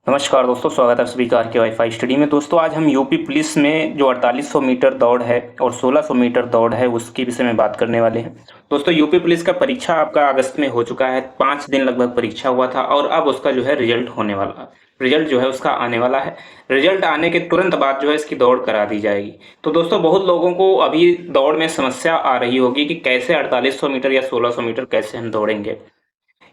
नमस्कार दोस्तों, स्वागत है आप सभी का आर के वाईफाई स्टडी में। दोस्तों आज हम यूपी पुलिस में जो 4800 मीटर दौड़ है और 1600 मीटर दौड़ है उसके विषय में बात करने वाले हैं। दोस्तों यूपी पुलिस का परीक्षा आपका अगस्त में हो चुका है, 5 दिन लगभग परीक्षा हुआ था और अब उसका जो है रिजल्ट होने वाला, रिजल्ट जो है उसका आने वाला है। रिजल्ट आने के तुरंत बाद जो है इसकी दौड़ करा दी जाएगी। तो दोस्तों बहुत लोगों को अभी दौड़ में समस्या आ रही होगी कि कैसे 4800 मीटर या 1600 मीटर कैसे हम दौड़ेंगे।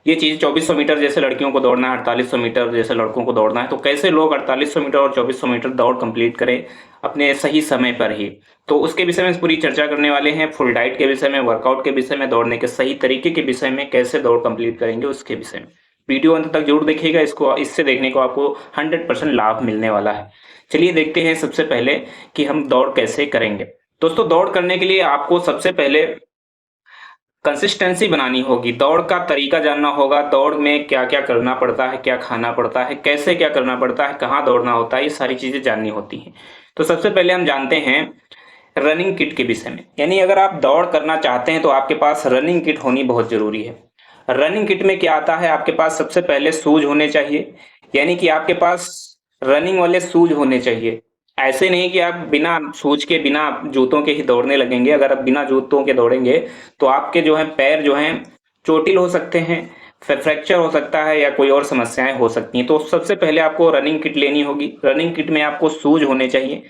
ये चीज़ 2400 मीटर जैसे लड़कियों को दौड़ना है, 4800 मीटर जैसे लड़कों को दौड़ना है, तो कैसे लोग 4800 मीटर और 2400 मीटर दौड़ कंप्लीट करें अपने सही समय पर ही। तो उसके विषय में पूरी चर्चा करने वाले हैं। फुल डाइट के विषय में, वर्कआउट के विषय में, दौड़ने के सही तरीके के विषय में, कैसे दौड़ कंप्लीट करेंगे उसके विषय में। वीडियो अंत तक जरूर देखिएगा, इसको इससे देखने को आपको 100% लाभ मिलने वाला है। चलिए देखते हैं सबसे पहले कि हम दौड़ कैसे करेंगे। दोस्तों दौड़ करने के लिए आपको सबसे पहले कंसिस्टेंसी बनानी होगी, दौड़ का तरीका जानना होगा, दौड़ में क्या क्या करना पड़ता है, क्या खाना पड़ता है, कैसे क्या करना पड़ता है, कहाँ दौड़ना होता है, ये सारी चीज़ें जाननी होती हैं। तो सबसे पहले हम जानते हैं रनिंग किट के विषय में। यानी अगर आप दौड़ करना चाहते हैं तो आपके पास रनिंग किट होनी बहुत ज़रूरी है। रनिंग किट में क्या आता है, आपके पास सबसे पहले शूज होने चाहिए, यानी कि आपके पास रनिंग वाले शूज होने चाहिए। ऐसे नहीं कि आप बिना शूज के, बिना जूतों के ही दौड़ने लगेंगे। अगर आप बिना जूतों के दौड़ेंगे तो आपके जो है पैर जो हैं चोटिल हो सकते हैं, फ्रैक्चर हो सकता है या कोई और समस्याएं हो सकती हैं। तो सबसे पहले आपको रनिंग किट लेनी होगी। रनिंग किट में आपको शूज होने चाहिए,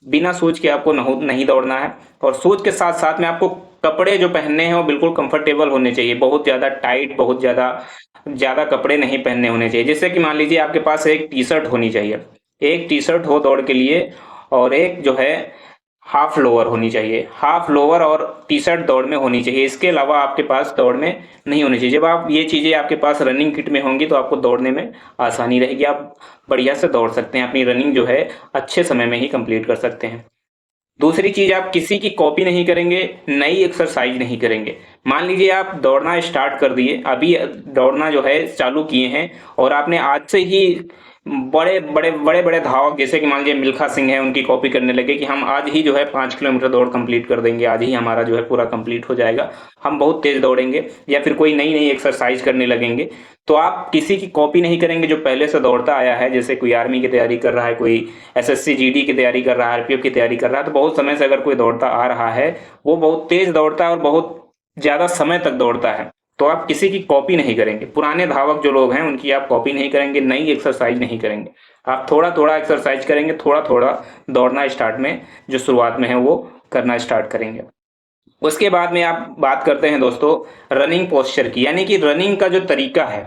बिना शूज के आपको नहीं दौड़ना है। और शूज के साथ साथ में आपको कपड़े जो पहनने हैं वो बिल्कुल कंफर्टेबल होने चाहिए, बहुत ज़्यादा टाइट, बहुत ज़्यादा ज़्यादा कपड़े नहीं पहनने होने चाहिए। जैसे कि मान लीजिए आपके पास एक टी शर्ट होनी चाहिए, एक टी शर्ट हो दौड़ के लिए, और एक जो है हाफ लोअर होनी चाहिए। हाफ लोअर और टी शर्ट दौड़ में होनी चाहिए, इसके अलावा आपके पास दौड़ में नहीं होनी चाहिए। जब आप ये चीज़ें आपके पास रनिंग किट में होंगी तो आपको दौड़ने में आसानी रहेगी, आप बढ़िया से दौड़ सकते हैं, अपनी रनिंग जो है अच्छे समय में ही कंप्लीट कर सकते हैं। दूसरी चीज, आप किसी की कॉपी नहीं करेंगे, नई एक्सरसाइज नहीं करेंगे। मान लीजिए आप दौड़ना स्टार्ट कर दिए, अभी दौड़ना जो है चालू किए हैं और आपने आज से ही बड़े बड़े धावक जैसे कि मान लीजिए मिल्खा सिंह है, उनकी कॉपी करने लगे कि हम आज ही जो है 5 किलोमीटर दौड़ कंप्लीट कर देंगे, आज ही हमारा जो है पूरा कंप्लीट हो जाएगा, हम बहुत तेज दौड़ेंगे, या फिर कोई नई नई एक्सरसाइज करने लगेंगे। तो आप किसी की कॉपी नहीं करेंगे जो पहले से दौड़ता आया है। जैसे कोई आर्मी की तैयारी कर रहा है, कोई एसएससी जीडी की तैयारी कर रहा है, आरपीएफ की तैयारी कर रहा है, तो बहुत समय से अगर कोई दौड़ता आ रहा है, वो बहुत तेज दौड़ता है और बहुत ज्यादा समय तक दौड़ता है, तो आप किसी की कॉपी नहीं करेंगे। पुराने धावक जो लोग हैं उनकी आप कॉपी नहीं करेंगे, नई एक्सरसाइज नहीं करेंगे। आप थोड़ा थोड़ा एक्सरसाइज करेंगे, थोड़ा थोड़ा दौड़ना स्टार्ट में जो शुरुआत में है वो करना स्टार्ट करेंगे। उसके बाद में आप बात करते हैं दोस्तों रनिंग पोस्चर की, यानी कि रनिंग का जो तरीका है,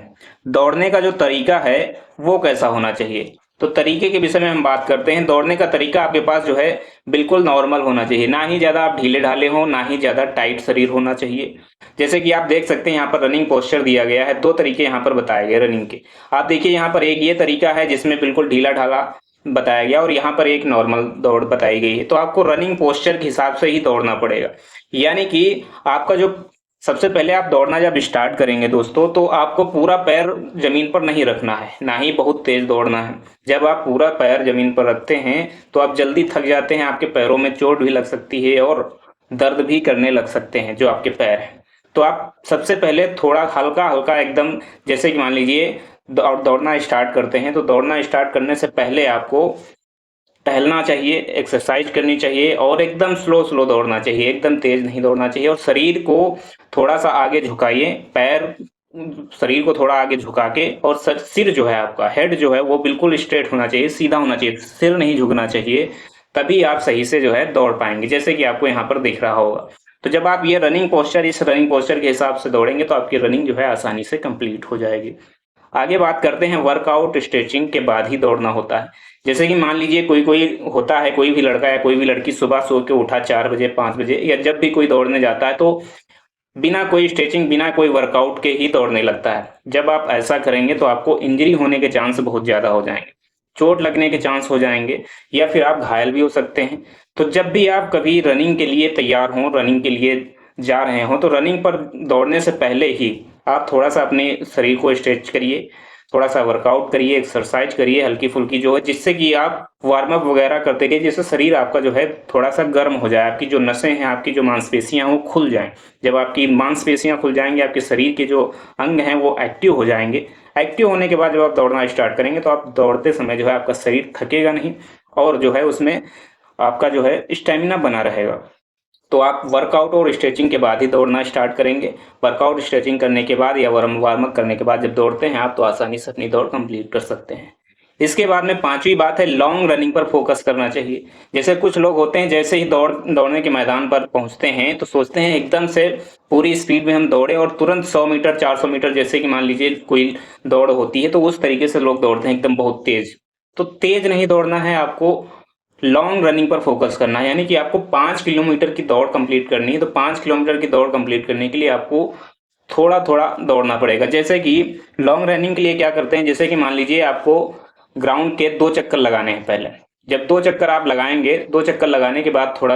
दौड़ने का जो तरीका है वो कैसा होना चाहिए। तो तरीके के विषय में हम बात करते हैं। दौड़ने का तरीका आपके पास जो है बिल्कुल नॉर्मल होना चाहिए, ना ही ज्यादा आप ढीले ढाले हो, ना ही ज्यादा टाइट शरीर होना चाहिए। जैसे कि आप देख सकते हैं यहाँ पर रनिंग पोस्चर दिया गया है, दो तरीके यहाँ पर बताए गए रनिंग के। आप देखिए यहाँ पर एक ये तरीका है जिसमें बिल्कुल ढीला ढाला बताया गया और यहाँ पर एक नॉर्मल दौड़ बताई गई है। तो आपको रनिंग पोस्चर के हिसाब से ही दौड़ना पड़ेगा। यानी कि आपका जो सबसे पहले आप दौड़ना जब स्टार्ट करेंगे दोस्तों, तो आपको पूरा पैर जमीन पर नहीं रखना है, ना ही बहुत तेज दौड़ना है। जब आप पूरा पैर जमीन पर रखते हैं तो आप जल्दी थक जाते हैं, आपके पैरों में चोट भी लग सकती है और दर्द भी करने लग सकते हैं जो आपके पैर हैं। तो आप सबसे पहले थोड़ा हल्का हल्का एकदम, जैसे कि मान लीजिए दौड़ना स्टार्ट करते हैं, तो दौड़ना स्टार्ट करने से पहले आपको टहलना चाहिए, एक्सरसाइज करनी चाहिए और एकदम स्लो स्लो दौड़ना चाहिए, एकदम तेज नहीं दौड़ना चाहिए। और शरीर को थोड़ा सा आगे झुकाइए, पैर शरीर को थोड़ा आगे झुका के, और सिर जो है आपका हेड जो है वो बिल्कुल स्ट्रेट होना चाहिए, सीधा होना चाहिए, सिर नहीं झुकना चाहिए। तभी आप सही से जो है दौड़ पाएंगे, जैसे कि आपको यहाँ पर दिख रहा होगा। तो जब आप ये रनिंग पोस्चर, इस रनिंग पोस्चर के हिसाब से दौड़ेंगे तो आपकी रनिंग जो है आसानी से कंप्लीट हो जाएगी। आगे बात करते हैं वर्कआउट, स्ट्रेचिंग के बाद ही दौड़ना होता है। जैसे कि मान लीजिए कोई कोई होता है, कोई भी लड़का या कोई भी लड़की सुबह सो के उठा 4 बजे 5 बजे, या जब भी कोई दौड़ने जाता है तो बिना कोई स्ट्रेचिंग, बिना कोई वर्कआउट के ही दौड़ने लगता है। जब आप ऐसा करेंगे तो आपको इंजरी होने के चांस बहुत ज्यादा हो जाएंगे, चोट लगने के चांस हो जाएंगे, या फिर आप घायल भी हो सकते हैं। तो जब भी आप कभी रनिंग के लिए तैयार हों, रनिंग के लिए जा रहे हों, तो रनिंग पर दौड़ने से पहले ही आप थोड़ा सा अपने शरीर को स्ट्रेच करिए, थोड़ा सा वर्कआउट करिए, एक्सरसाइज करिए हल्की फुल्की जो है, जिससे कि आप वार्म अप वगैरह करते रहिए, जिससे शरीर आपका जो है थोड़ा सा गर्म हो जाए, आपकी जो नसें हैं, आपकी जो मांसपेशियां हैं वो खुल जाएं। जब आपकी मांसपेशियां खुल जाएंगी, आपके शरीर के जो अंग हैं वो एक्टिव हो जाएंगे, एक्टिव होने के बाद जब आप दौड़ना स्टार्ट करेंगे तो आप दौड़ते समय जो है आपका शरीर थकेगा नहीं और जो है उसमें आपका जो है स्टेमिना बना रहेगा। तो आप वर्कआउट और स्ट्रेचिंग के बाद ही दौड़ना स्टार्ट करेंगे। वर्कआउट स्ट्रेचिंग करने के बाद या वार्म अप करने के बाद जब दौड़ते हैं आप तो आसानी से अपनी दौड़ कंप्लीट कर सकते हैं। इसके बाद में पांचवी बात है, लॉन्ग रनिंग पर फोकस करना चाहिए। जैसे कुछ लोग होते हैं, जैसे ही दौड़ने के मैदान पर पहुंचते हैं तो सोचते हैं एकदम से पूरी स्पीड में हम दौड़े और तुरंत 100 मीटर 400 मीटर जैसे कि मान लीजिए कोई दौड़ होती है तो उस तरीके से लोग दौड़ते हैं एकदम बहुत तेज। तो तेज नहीं दौड़ना है आपको, लॉन्ग रनिंग पर फोकस करना है। यानी कि आपको 5 किलोमीटर की दौड़ कंप्लीट करनी है तो 5 किलोमीटर की दौड़ कंप्लीट करने के लिए आपको थोड़ा थोड़ा दौड़ना पड़ेगा। जैसे कि लॉन्ग रनिंग के लिए क्या करते हैं, जैसे कि मान लीजिए आपको ग्राउंड के 2 चक्कर लगाने हैं। पहले जब 2 चक्कर आप लगाएंगे, 2 चक्कर लगाने के बाद थोड़ा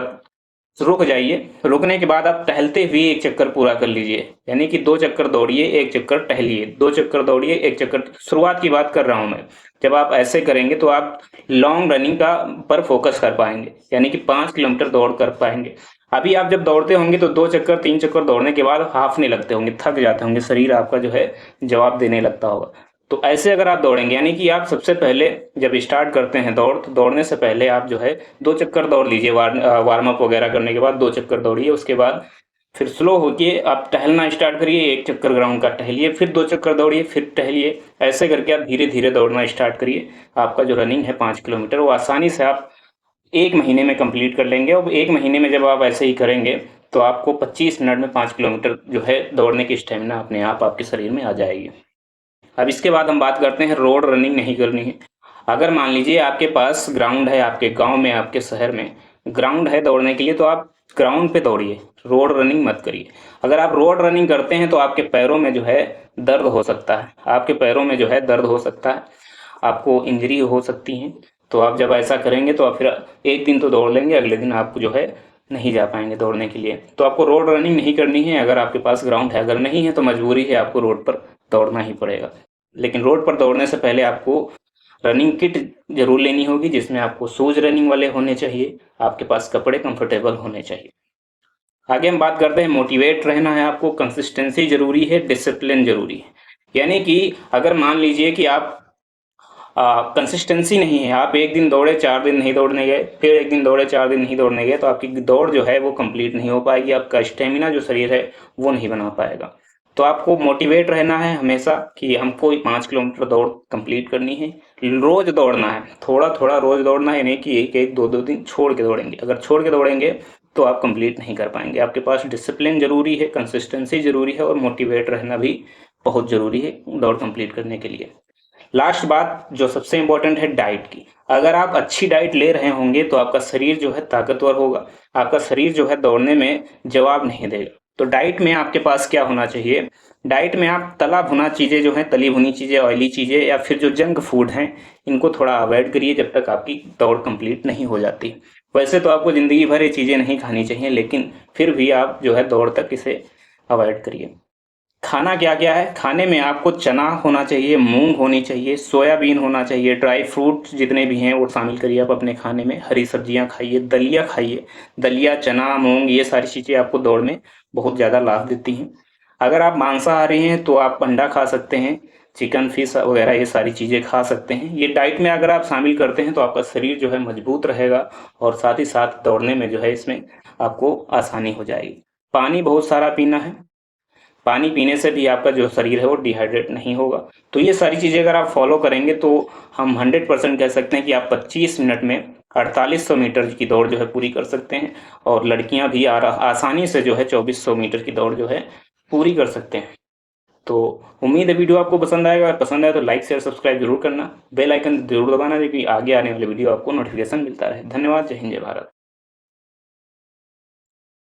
रुक जाइए। रुकने के बाद आप टहलते हुए 1 चक्कर पूरा कर लीजिए। यानी कि 2 चक्कर दौड़िए, 1 चक्कर टहलिए, 2 चक्कर दौड़िए, 1 चक्कर। शुरुआत की बात कर रहा हूं मैं। जब आप ऐसे करेंगे तो आप लॉन्ग रनिंग का पर फोकस कर पाएंगे, यानी कि 5 किलोमीटर दौड़ कर पाएंगे। अभी आप जब दौड़ते होंगे तो 2 चक्कर 3 चक्कर दौड़ने के बाद हाफने लगते होंगे, थक जाते होंगे, शरीर आपका जो है जवाब देने लगता होगा। तो ऐसे अगर आप दौड़ेंगे, यानी कि आप सबसे पहले जब स्टार्ट करते हैं दौड़, तो दौड़ने से पहले आप जो है 2 चक्कर दौड़ लीजिए। वार्म अप वगैरह करने के बाद 2 चक्कर दौड़िए। उसके बाद फिर स्लो होके आप टहलना स्टार्ट करिए, 1 चक्कर ग्राउंड का टहलिए, फिर 2 चक्कर दौड़िए, फिर टहलिए। ऐसे करके आप धीरे धीरे दौड़ना स्टार्ट करिए। आपका जो रनिंग है 5 किलोमीटर वो आसानी से आप 1 महीने में कंप्लीट कर लेंगे। और 1 महीने में जब आप ऐसे ही करेंगे तो आपको 25 मिनट में 5 किलोमीटर जो है दौड़ने की स्टेमिना अपने आप आपके शरीर में आ जाएगी। अब इसके बाद हम बात करते हैं, रोड रनिंग नहीं करनी है। अगर मान लीजिए आपके पास ग्राउंड है, आपके गांव में, आपके शहर में ग्राउंड है दौड़ने के लिए, तो आप ग्राउंड पे दौड़िए, रोड रनिंग मत करिए। अगर आप रोड रनिंग करते हैं तो आपके पैरों में जो है दर्द हो सकता है, आपके पैरों में जो है दर्द हो सकता है, आपको इंजरी हो सकती है। तो आप जब ऐसा करेंगे तो आप फिर एक दिन तो दौड़ लेंगे, अगले दिन आप जो है नहीं जा पाएंगे दौड़ने के लिए। तो आपको रोड रनिंग नहीं करनी है अगर आपके पास ग्राउंड है। अगर नहीं है तो मजबूरी है, आपको रोड पर दौड़ना ही पड़ेगा। लेकिन रोड पर दौड़ने से पहले आपको रनिंग किट जरूर लेनी होगी, जिसमें आपको शूज रनिंग वाले होने चाहिए, आपके पास कपड़े कंफर्टेबल होने चाहिए। आगे हम बात करते हैं, मोटिवेट रहना है आपको, कंसिस्टेंसी जरूरी है, डिसिप्लिन जरूरी है। यानी कि अगर मान लीजिए कि आप कंसिस्टेंसी नहीं है, आप एक दिन दौड़े 4 दिन नहीं दौड़ने गए, फिर एक दिन दौड़े 4 दिन नहीं दौड़ने गए, तो आपकी दौड़ जो है वो कंप्लीट नहीं हो पाएगी, आपका स्टेमिना जो शरीर है वो नहीं बना पाएगा। तो आपको मोटिवेट रहना है हमेशा कि हमको 5 किलोमीटर दौड़ कंप्लीट करनी है। रोज दौड़ना है, थोड़ा थोड़ा रोज दौड़ना है, नहीं कि एक एक 2 2 दिन छोड़ के दौड़ेंगे। अगर छोड़ के दौड़ेंगे तो आप कंप्लीट नहीं कर पाएंगे। आपके पास डिसिप्लिन जरूरी है, कंसिस्टेंसी जरूरी है और मोटिवेट रहना भी बहुत जरूरी है दौड़ कंप्लीट करने के लिए। लास्ट बात जो सबसे इंपॉर्टेंट है, डाइट की। अगर आप अच्छी डाइट ले रहे होंगे तो आपका शरीर जो है ताकतवर होगा, आपका शरीर जो है दौड़ने में जवाब नहीं देगा। तो डाइट में आपके पास क्या होना चाहिए, डाइट में आप तला भुना चीज़ें जो हैं, तली भुनी चीज़ें, ऑयली चीज़ें या फिर जो जंक फूड हैं, इनको थोड़ा अवॉइड करिए जब तक आपकी दौड़ कंप्लीट नहीं हो जाती। वैसे तो आपको ज़िंदगी भर ये चीज़ें नहीं खानी चाहिए, लेकिन फिर भी आप जो है दौड़ तक इसे अवॉइड करिए। खाना क्या क्या है, खाने में आपको चना होना चाहिए, मूंग होनी चाहिए, सोयाबीन होना चाहिए, ड्राई फ्रूट जितने भी हैं वो शामिल करिए आप अपने खाने में। हरी सब्जियां खाइए, दलिया खाइए। दलिया, चना, मूंग, ये सारी चीज़ें आपको दौड़ में बहुत ज़्यादा लाभ देती हैं। अगर आप मांसाहारी हैं तो आप अंडा खा सकते हैं, चिकन, फिश वगैरह ये सारी चीज़ें खा सकते हैं। ये डाइट में अगर आप शामिल करते हैं तो आपका शरीर जो है मजबूत रहेगा और साथ ही साथ दौड़ने में जो है इसमें आपको आसानी हो जाएगी। पानी बहुत सारा पीना है, पानी पीने से भी आपका जो शरीर है वो डिहाइड्रेट नहीं होगा। तो ये सारी चीज़ें अगर आप फॉलो करेंगे तो हम 100% कह सकते हैं कि आप 25 मिनट में 4800 मीटर की दौड़ जो है पूरी कर सकते हैं। और लड़कियां भी आसानी से जो है 2400 मीटर की दौड़ जो है पूरी कर सकते हैं। तो उम्मीद है वीडियो आपको पसंद आएगा। अगर पसंद आए तो लाइक शेयर सब्सक्राइब जरूर करना, बेल आइकन जरूर दबाना, ताकि आगे आने वाले वीडियो आपको नोटिफिकेशन मिलता रहे। धन्यवाद। जय हिंद, जय भारत।